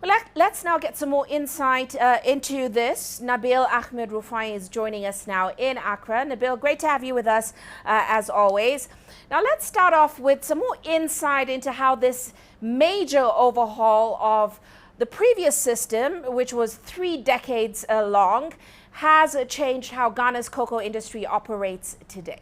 Well, let's now get some more insight into this. Nabil Ahmed Rufai is joining us now in Accra. Nabil, great to have you with us as always. Now let's start off with some more insight into how this major overhaul of the previous system, which was 3 decades long, has changed how Ghana's cocoa industry operates today.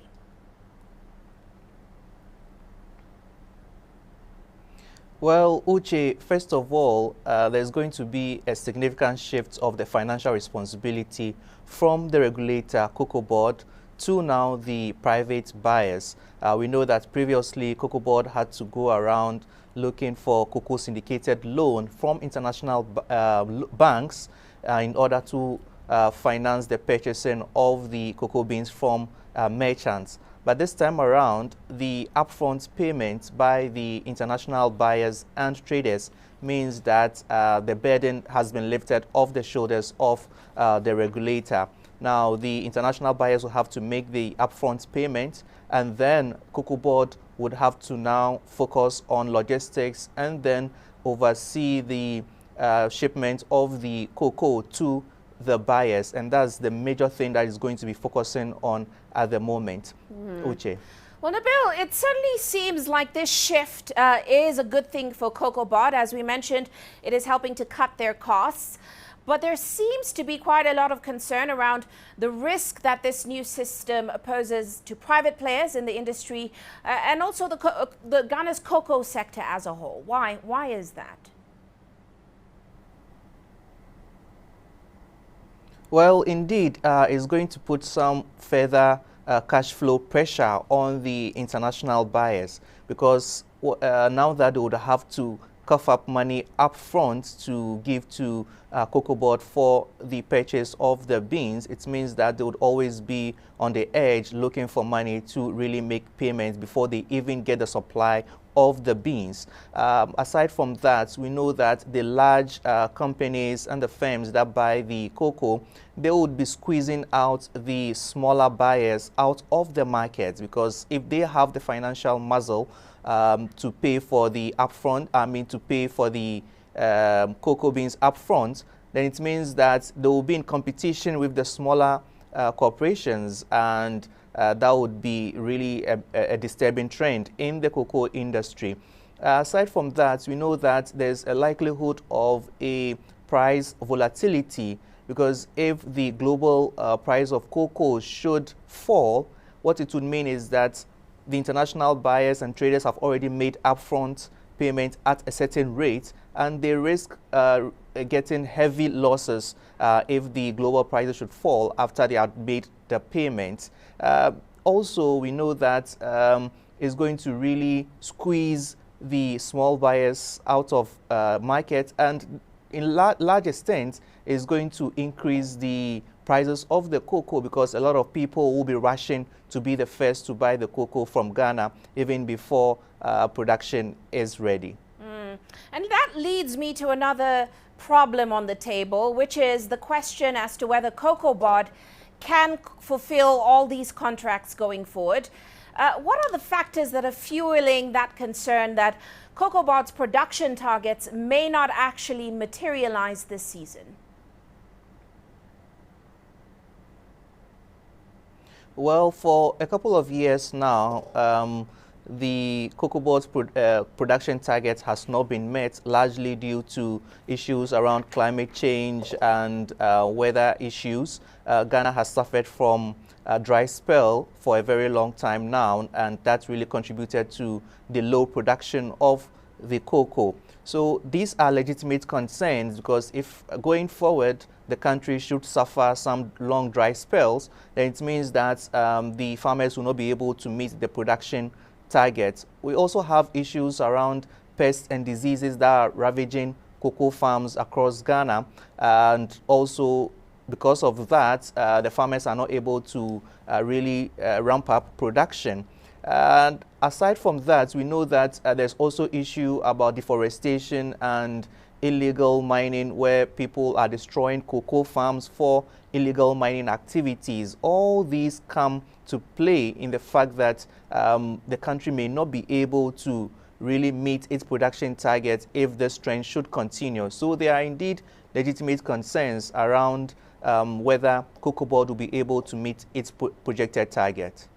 Well, Uche, first of all, there's going to be a significant shift of the financial responsibility from the regulator, Cocobod, to now the private buyers. We know that previously Cocobod had to go around looking for cocoa syndicated loan from international banks in order to finance the purchasing of the cocoa beans from merchants. But this time around, the upfront payment by the international buyers and traders means that the burden has been lifted off the shoulders of the regulator. Now, the international buyers will have to make the upfront payment, and then Cocobod would have to now focus on logistics and then oversee the shipment of the cocoa to the buyers, and that's the major thing that is going to be focusing on at the moment. Uche. Well, Nabil, it certainly seems like this shift is a good thing for Cocobod. As we mentioned, it is helping to cut their costs. But there seems to be quite a lot of concern around the risk that this new system poses to private players in the industry and also the Ghana's cocoa sector as a whole. Why is that? Well, indeed, it's going to put some further cash flow pressure on the international buyers, because now that they would have to cough up money up front to give to Cocobod for the purchase of the beans, it means that they would always be on the edge looking for money to really make payments before they even get the supply of the beans. Aside from that, we know that the large companies and the firms that buy the cocoa, they would be squeezing out the smaller buyers out of the market, because if they have the financial muscle to pay for the upfront, to pay for the cocoa beans upfront, then it means that they will be in competition with the smaller corporations, and that would be really a disturbing trend in the cocoa industry. Aside from that, we know that there's a likelihood of a price volatility, because if the global price of cocoa should fall, what it would mean is that the international buyers and traders have already made upfront payment at a certain rate, and they risk getting heavy losses if the global prices should fall after they have made the payment. Also, we know that it's going to really squeeze the small buyers out of market, and in large extent is going to increase the prices of the cocoa, because a lot of people will be rushing to be the first to buy the cocoa from Ghana even before production is ready. And that leads me to another problem on the table, which is the question as to whether Cocobod can fulfill all these contracts going forward. What are the factors that are fueling that concern that Cocobod's production targets may not actually materialize this season? Well, for a couple of years now, the Cocobod's production target has not been met, largely due to issues around climate change and weather issues. Ghana has suffered from a dry spell for a very long time now, and that really contributed to the low production of the cocoa. So these are legitimate concerns, because if going forward the country should suffer some long dry spells, then it means that the farmers will not be able to meet the production targets. We also have issues around pests and diseases that are ravaging cocoa farms across Ghana, and also because of that, the farmers are not able to really ramp up production. And aside from that, we know that there's also issue about deforestation and illegal mining, where people are destroying cocoa farms for illegal mining activities. All these come to play in the fact that the country may not be able to really meet its production target if this trend should continue. So there are indeed legitimate concerns around whether Cocobod will be able to meet its projected target.